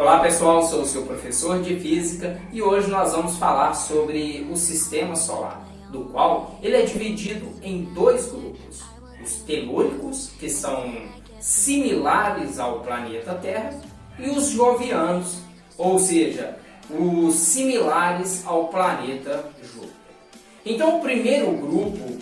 Olá pessoal, sou o seu professor de Física e hoje nós vamos falar sobre o Sistema Solar, do qual ele é dividido em dois grupos. Os telúricos, que são similares ao planeta Terra, e os jovianos, ou seja, os similares ao planeta Júpiter. Então o primeiro grupo,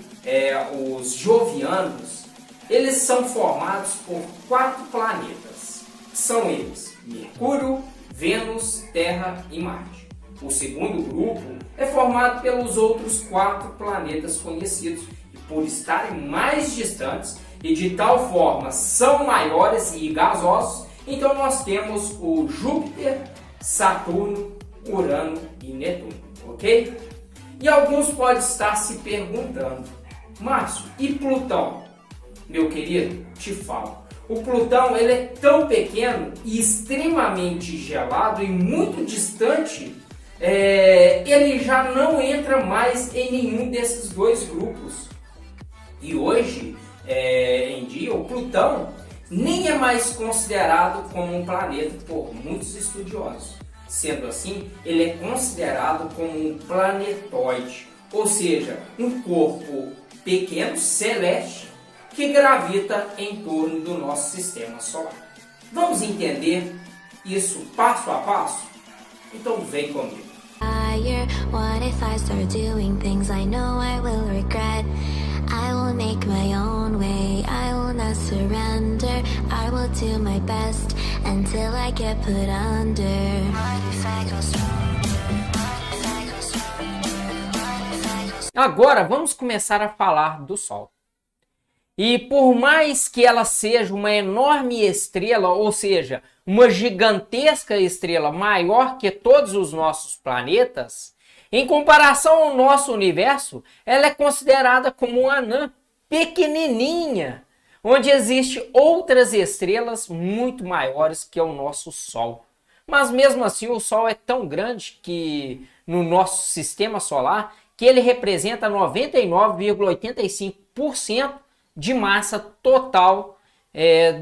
os jovianos, eles são formados por 4 planetas. São eles Mercúrio, Vênus, Terra e Marte. O segundo grupo é formado pelos outros 4 planetas conhecidos e por estarem mais distantes e de tal forma são maiores e gasosos, então nós temos o Júpiter, Saturno, Urano e Netuno, ok? E alguns podem estar se perguntando, Márcio, e Plutão? Meu querido, te falo. O Plutão ele é tão pequeno e extremamente gelado e muito distante, ele já não entra mais em nenhum desses dois grupos. E hoje, em dia, o Plutão nem é mais considerado como um planeta por muitos estudiosos. Sendo assim, ele é considerado como um planetóide, ou seja, um corpo pequeno celeste que gravita em torno do nosso sistema solar. Vamos entender isso passo a passo? Então vem comigo. What if I start doing things I know I will regret? I will make my own way, I will not surrender, I will do my best until I get put under. Agora vamos começar a falar do Sol. E por mais que ela seja uma enorme estrela, ou seja, uma gigantesca estrela maior que todos os nossos planetas, em comparação ao nosso universo, ela é considerada como uma anã pequenininha, onde existem outras estrelas muito maiores que o nosso Sol. Mas mesmo assim o Sol é tão grande que no nosso sistema solar que ele representa 99,85% de massa total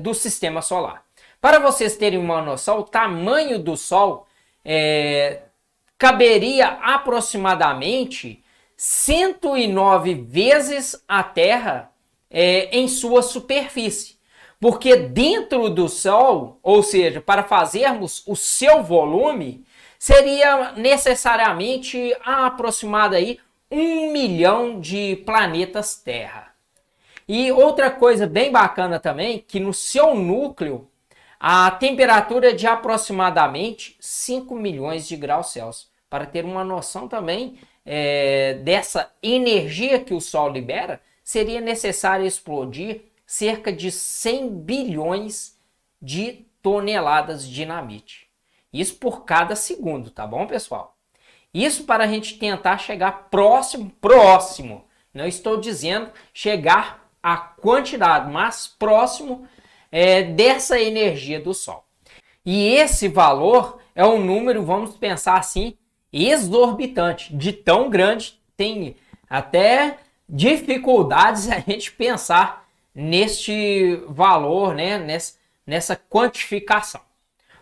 do sistema solar. Para vocês terem uma noção, o tamanho do Sol caberia aproximadamente 109 vezes a Terra em sua superfície. Porque dentro do Sol, ou seja, para fazermos o seu volume, seria necessariamente aproximado aí 1 milhão de planetas Terra. E outra coisa bem bacana também, que no seu núcleo a temperatura é de aproximadamente 5 milhões de graus Celsius. Para ter uma noção também dessa energia que o Sol libera, seria necessário explodir cerca de 100 bilhões de toneladas de dinamite. Isso por cada segundo, tá bom, pessoal? Isso para a gente tentar chegar próximo. Não estou dizendo chegar a quantidade, mas próximo dessa energia do Sol. E esse valor é um número, vamos pensar assim, exorbitante, de tão grande, tem até dificuldades a gente pensar neste valor, né, nessa quantificação.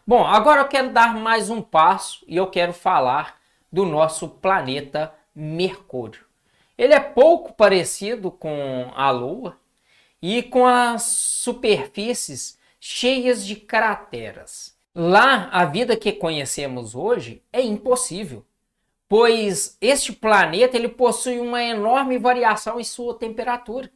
Bom, agora eu quero dar mais um passo e eu quero falar do nosso planeta Mercúrio. Ele é pouco parecido com a Lua e com as superfícies cheias de crateras. Lá, a vida que conhecemos hoje é impossível, pois este planeta ele possui uma enorme variação em sua temperatura.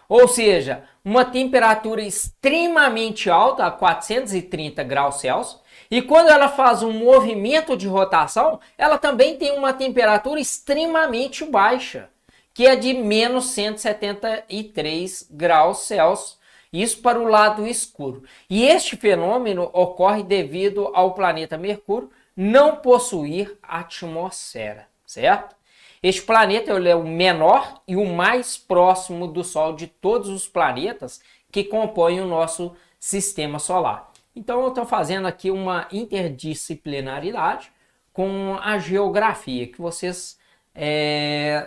Ou seja, uma temperatura extremamente alta, a 430 graus Celsius, e quando ela faz um movimento de rotação, ela também tem uma temperatura extremamente baixa, que é de menos 173 graus Celsius, isso para o lado escuro. E este fenômeno ocorre devido ao planeta Mercúrio não possuir atmosfera, certo? Este planeta é o menor e o mais próximo do Sol de todos os planetas que compõem o nosso sistema solar. Então eu estou fazendo aqui uma interdisciplinaridade com a geografia, que vocês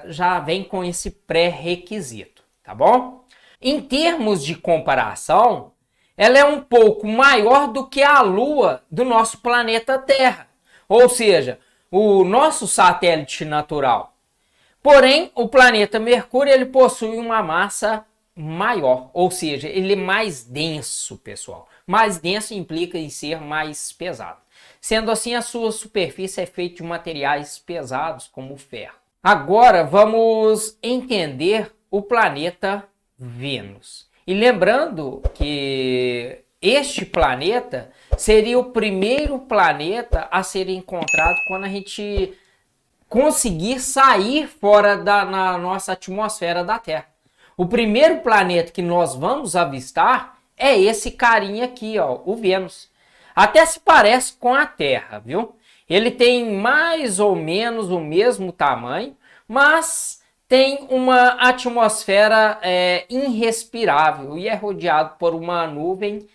já vêm com esse pré-requisito, tá bom? Em termos de comparação, ela é um pouco maior do que a Lua do nosso planeta Terra, ou seja, o nosso satélite natural. Porém, o planeta Mercúrio ele possui uma massa maior, ou seja, ele é mais denso, pessoal. Mais denso implica em ser mais pesado. Sendo assim, a sua superfície é feita de materiais pesados, como o ferro. Agora, vamos entender o planeta Vênus. E lembrando que este planeta seria o primeiro planeta a ser encontrado quando a gente conseguir sair fora na nossa atmosfera da Terra. O primeiro planeta que nós vamos avistar é esse carinha aqui, ó, o Vênus. Até se parece com a Terra, viu? Ele tem mais ou menos o mesmo tamanho, mas tem uma atmosfera irrespirável e é rodeado por uma nuvem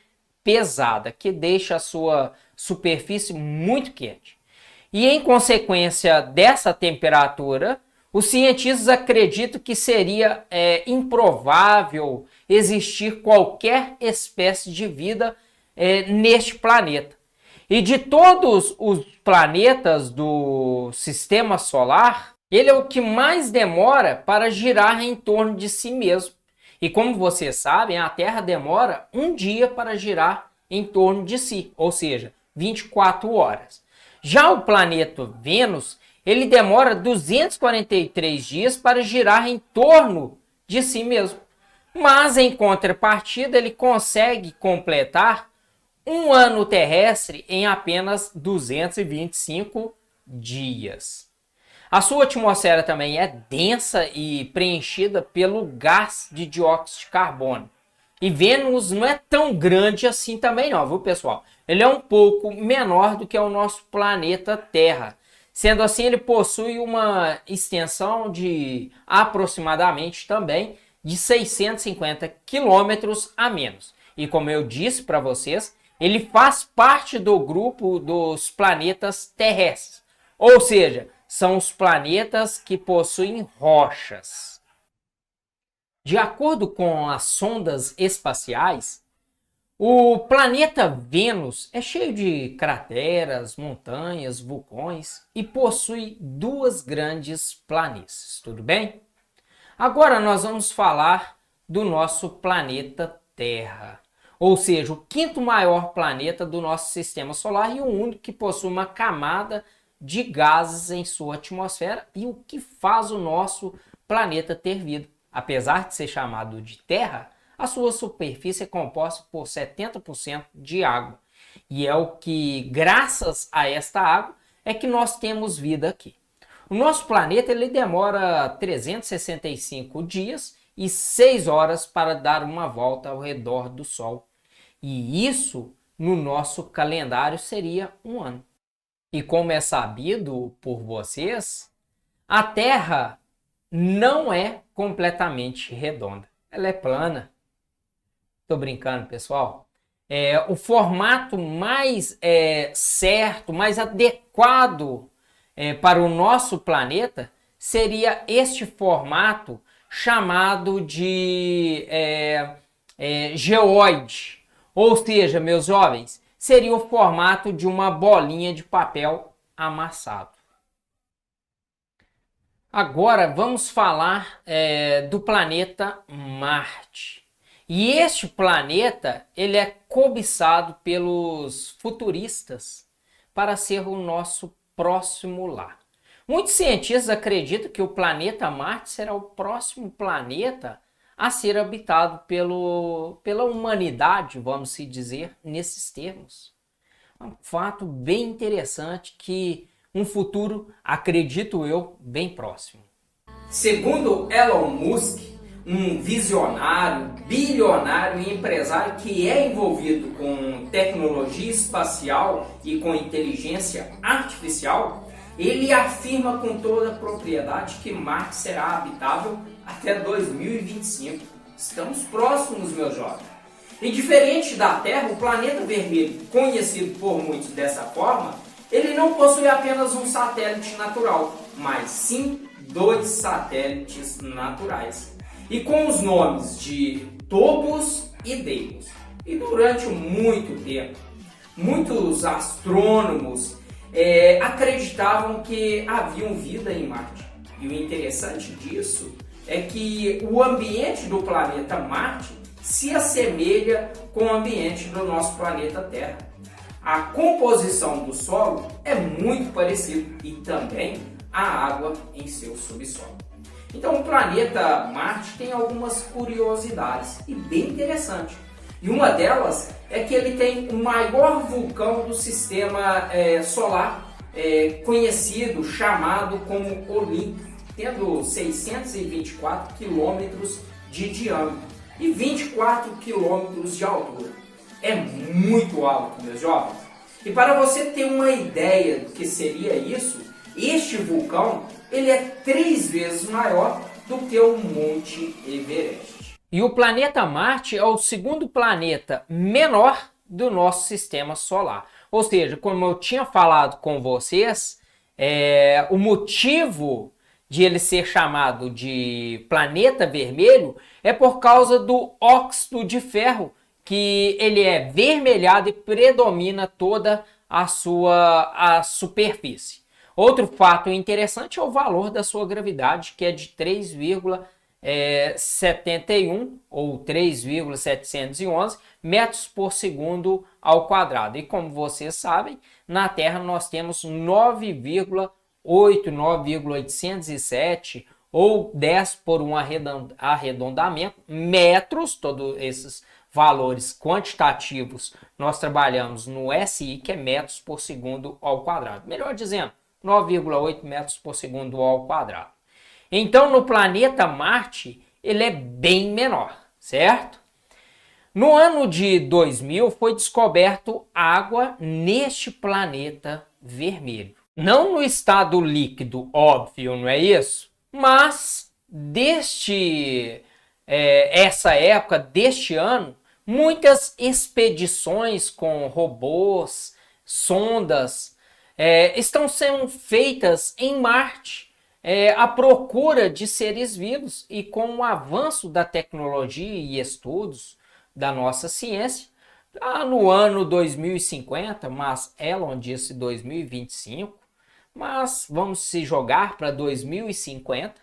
pesada que deixa a sua superfície muito quente. E em consequência dessa temperatura, os cientistas acreditam que seria improvável existir qualquer espécie de vida neste planeta. E de todos os planetas do sistema solar, ele é o que mais demora para girar em torno de si mesmo. E como vocês sabem, a Terra demora um dia para girar em torno de si, ou seja, 24 horas. Já o planeta Vênus, ele demora 243 dias para girar em torno de si mesmo. Mas, em contrapartida, ele consegue completar um ano terrestre em apenas 225 dias. A sua atmosfera também é densa e preenchida pelo gás de dióxido de carbono. E Vênus não é tão grande assim também não, viu, pessoal? Ele é um pouco menor do que o nosso planeta Terra. Sendo assim, ele possui uma extensão de aproximadamente também de 650 quilômetros a menos. E como eu disse para vocês, ele faz parte do grupo dos planetas terrestres. Ou seja, são os planetas que possuem rochas. De acordo com as sondas espaciais, o planeta Vênus é cheio de crateras, montanhas, vulcões e possui duas grandes planícies, tudo bem? Agora nós vamos falar do nosso planeta Terra, ou seja, o quinto maior planeta do nosso sistema solar e o único que possui uma camada de gases em sua atmosfera e o que faz o nosso planeta ter vida. Apesar de ser chamado de Terra, a sua superfície é composta por 70% de água. E é o que, graças a esta água, é que nós temos vida aqui. O nosso planeta ele demora 365 dias e 6 horas para dar uma volta ao redor do Sol. E isso, no nosso calendário, seria um ano. E como é sabido por vocês, a Terra não é completamente redonda. Ela é plana. Tô brincando, pessoal. O formato mais certo, mais adequado para o nosso planeta seria este formato chamado de geoide. Ou seja, meus jovens, seria o formato de uma bolinha de papel amassado. Agora vamos falar do planeta Marte. E este planeta ele é cobiçado pelos futuristas para ser o nosso próximo lar. Muitos cientistas acreditam que o planeta Marte será o próximo planeta a ser habitado pela humanidade, vamos se dizer, nesses termos. Um fato bem interessante que um futuro, acredito eu, bem próximo. Segundo Elon Musk, um visionário, bilionário e empresário que é envolvido com tecnologia espacial e com inteligência artificial, ele afirma com toda a propriedade que Marte será habitável até 2025. Estamos próximos, meus jovens. E diferente da Terra, o planeta vermelho, conhecido por muitos dessa forma, ele não possui apenas um satélite natural, mas sim 2 satélites naturais. E com os nomes de Phobos e Deimos. E durante muito tempo, muitos astrônomos acreditavam que havia vida em Marte. E o interessante disso é que o ambiente do planeta Marte se assemelha com o ambiente do nosso planeta Terra. A composição do solo é muito parecida e também a água em seu subsolo. Então o planeta Marte tem algumas curiosidades e bem interessantes. E uma delas é que ele tem o maior vulcão do sistema solar, conhecido, chamado como Olimpo, tendo 624 quilômetros de diâmetro e 24 quilômetros de altura. É muito alto, meus jovens. E para você ter uma ideia do que seria isso, este vulcão ele é 3 vezes maior do que o Monte Everest. E o planeta Marte é o segundo planeta menor do nosso sistema solar. Ou seja, como eu tinha falado com vocês, o motivo de ele ser chamado de planeta vermelho é por causa do óxido de ferro, que ele é vermelhado e predomina toda a sua superfície. Outro fato interessante é o valor da sua gravidade, que é de 3,71 ou 3,711 metros por segundo ao quadrado. E como vocês sabem, na Terra nós temos 9,8, 9,807 ou 10 por um arredondamento, metros, todos esses valores quantitativos nós trabalhamos no SI, que é metros por segundo ao quadrado. Melhor dizendo, 9,8 metros por segundo ao quadrado. Então, no planeta Marte, ele é bem menor, certo? No ano de 2000, foi descoberto água neste planeta vermelho. Não no estado líquido, óbvio, não é isso? Mas, essa época, deste ano, muitas expedições com robôs, sondas, estão sendo feitas em Marte à procura de seres vivos, e com o avanço da tecnologia e estudos da nossa ciência, no ano 2050, mas Elon disse 2025, mas vamos se jogar para 2050,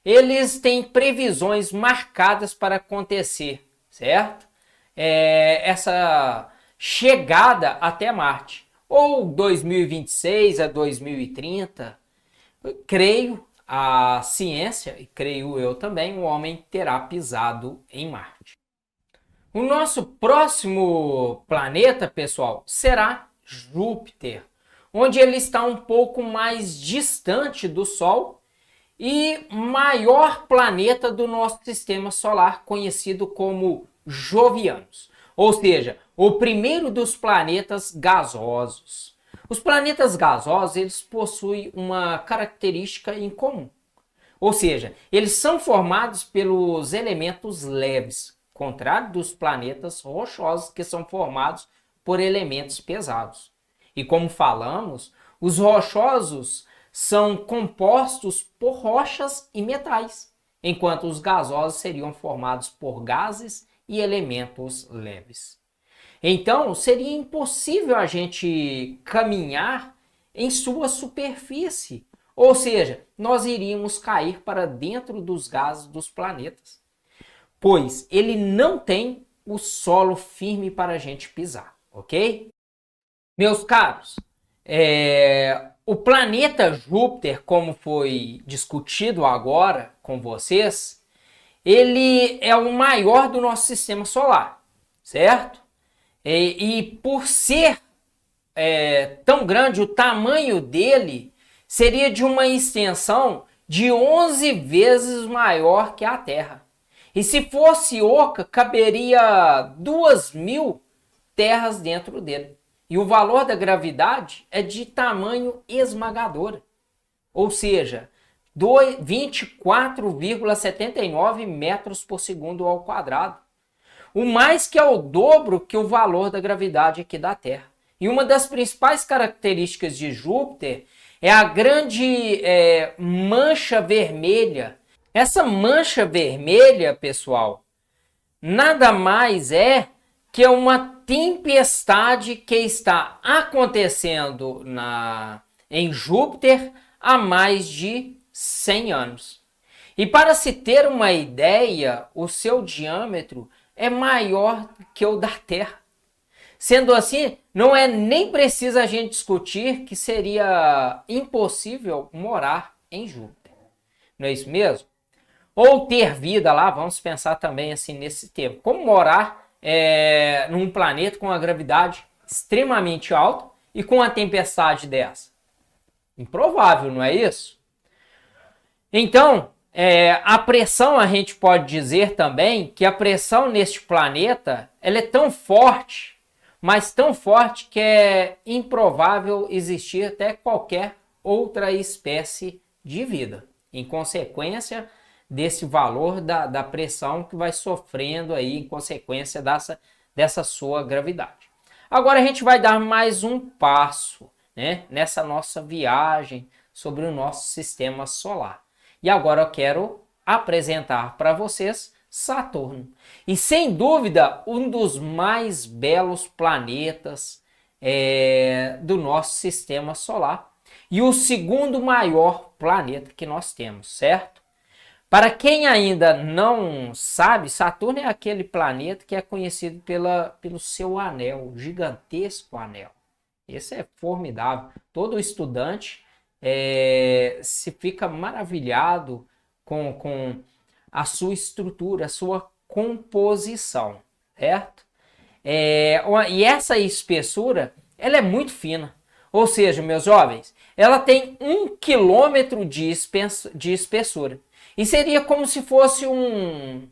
eles têm previsões marcadas para acontecer, certo? Essa chegada até Marte, ou 2026 a 2030, creio a ciência, e creio eu também, o homem terá pisado em Marte. O nosso próximo planeta, pessoal, será Júpiter, onde ele está um pouco mais distante do Sol e maior planeta do nosso sistema solar, conhecido como jovianos, ou seja, o primeiro dos planetas gasosos. Os planetas gasosos, eles possuem uma característica em comum, ou seja, eles são formados pelos elementos leves, contrário dos planetas rochosos, que são formados por elementos pesados. E como falamos, os rochosos são compostos por rochas e metais, enquanto os gasosos seriam formados por gases e elementos leves. Então, seria impossível a gente caminhar em sua superfície, ou seja, nós iríamos cair para dentro dos gases dos planetas, pois ele não tem o solo firme para a gente pisar, ok? Meus caros, o planeta Júpiter, como foi discutido agora com vocês, ele é o maior do nosso sistema solar, certo? E por ser tão grande, o tamanho dele seria de uma extensão de 11 vezes maior que a Terra. E se fosse oca, caberia 2.000 terras dentro dele. E o valor da gravidade é de tamanho esmagador, ou seja, 24,79 metros por segundo ao quadrado. O mais que é o dobro que o valor da gravidade aqui da Terra. E uma das principais características de Júpiter é a grande mancha vermelha. Essa mancha vermelha, pessoal, nada mais é que é uma tempestade que está acontecendo em Júpiter há mais de 100 anos. E para se ter uma ideia, o seu diâmetro é maior que o da Terra. Sendo assim, não é nem preciso a gente discutir que seria impossível morar em Júpiter. Não é isso mesmo? Ou ter vida lá, vamos pensar também assim nesse termo. Como morar num planeta com uma gravidade extremamente alta e com uma tempestade dessa? Improvável, não é isso? Então, a pressão, a gente pode dizer também que a pressão neste planeta ela é tão forte, mas tão forte que é improvável existir até qualquer outra espécie de vida, em consequência desse valor da pressão que vai sofrendo aí em consequência dessa sua gravidade. Agora a gente vai dar mais um passo, né, nessa nossa viagem sobre o nosso sistema solar. E agora eu quero apresentar para vocês Saturno. E sem dúvida, um dos mais belos planetas do nosso sistema solar. E o segundo maior planeta que nós temos, certo? Para quem ainda não sabe, Saturno é aquele planeta que é conhecido pelo seu anel, gigantesco anel. Esse é formidável. Todo estudante se fica maravilhado com a sua estrutura, a sua composição, certo? E essa espessura, ela é muito fina. Ou seja, meus jovens, ela tem 1 quilômetro de espessura. E seria como se fosse um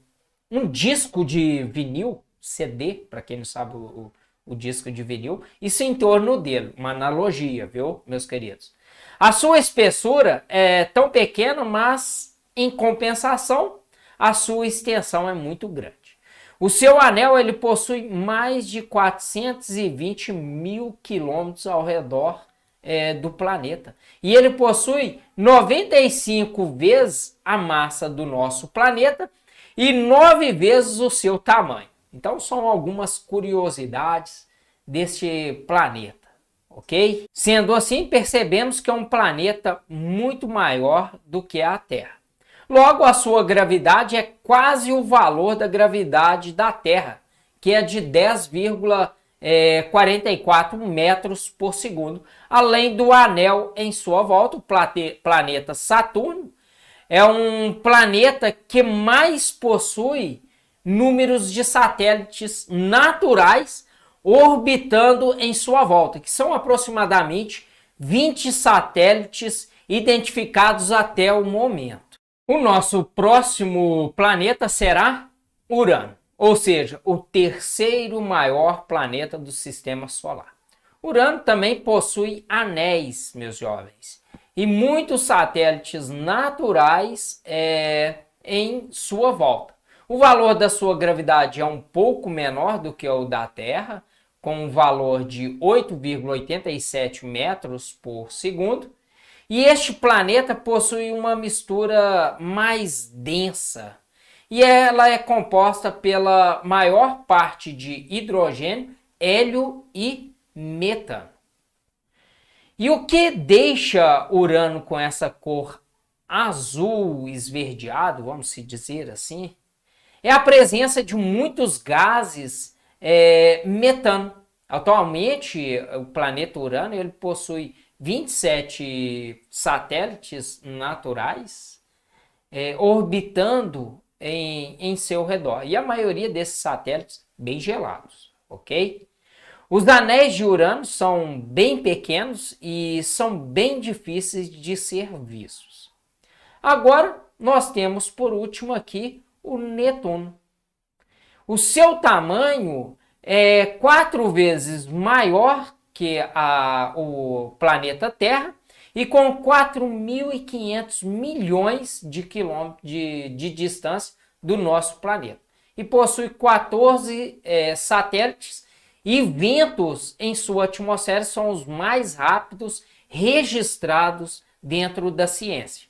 disco de vinil, CD, para quem não sabe o disco de vinil, isso em torno dele, uma analogia, viu, meus queridos? A sua espessura é tão pequena, mas em compensação, a sua extensão é muito grande. O seu anel ele possui mais de 420 mil quilômetros ao redor do planeta. E ele possui 95 vezes a massa do nosso planeta e 9 vezes o seu tamanho. Então são algumas curiosidades deste planeta, ok? Sendo assim, percebemos que é um planeta muito maior do que a Terra. Logo, a sua gravidade é quase o valor da gravidade da Terra, que é de 10,44 metros por segundo, além do anel em sua volta. O planeta Saturno é um planeta que mais possui números de satélites naturais orbitando em sua volta, que são aproximadamente 20 satélites identificados até o momento. O nosso próximo planeta será Urano, ou seja, o terceiro maior planeta do sistema solar. Urano também possui anéis, meus jovens, e muitos satélites naturais em sua volta. O valor da sua gravidade é um pouco menor do que o da Terra, com um valor de 8,87 metros por segundo. E este planeta possui uma mistura mais densa e ela é composta pela maior parte de hidrogênio, hélio e metano. E o que deixa Urano com essa cor azul esverdeado, vamos se dizer assim, é a presença de muitos gases metano. Atualmente, o planeta Urano ele possui 27 satélites naturais orbitando em seu redor. E a maioria desses satélites bem gelados, ok? Os anéis de Urano são bem pequenos e são bem difíceis de ser vistos. Agora, nós temos por último aqui o Netuno. O seu tamanho é 4 vezes maior que o planeta Terra e com 4.500 milhões de quilômetros de distância do nosso planeta. E possui 14 satélites e ventos em sua atmosfera são os mais rápidos registrados dentro da ciência.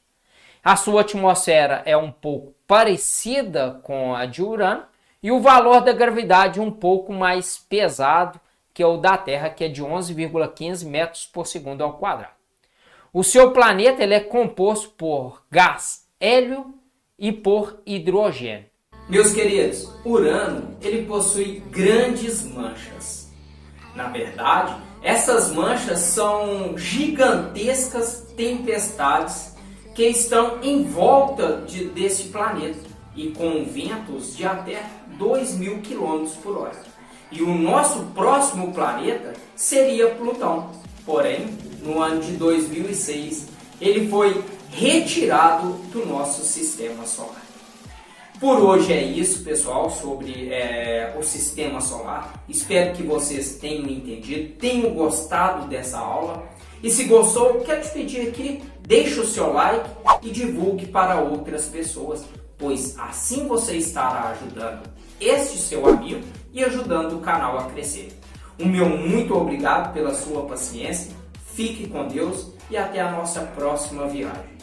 A sua atmosfera é um pouco parecida com a de Urano E o valor da gravidade um pouco mais pesado, que é o da Terra, que é de 11,15 metros por segundo ao quadrado. O seu planeta ele é composto por gás hélio e por hidrogênio. Meus queridos, Urano ele possui grandes manchas. Na verdade, essas manchas são gigantescas tempestades que estão em volta desse planeta e com ventos de até 2.000 km por hora. E o nosso próximo planeta seria Plutão. Porém, no ano de 2006, ele foi retirado do nosso sistema solar. Por hoje é isso, pessoal, sobre o sistema solar. Espero que vocês tenham entendido, tenham gostado dessa aula. E se gostou, quero te pedir aqui, deixe o seu like e divulgue para outras pessoas, pois assim você estará ajudando este seu amigo e ajudando o canal a crescer. O meu muito obrigado pela sua paciência, fique com Deus e até a nossa próxima viagem.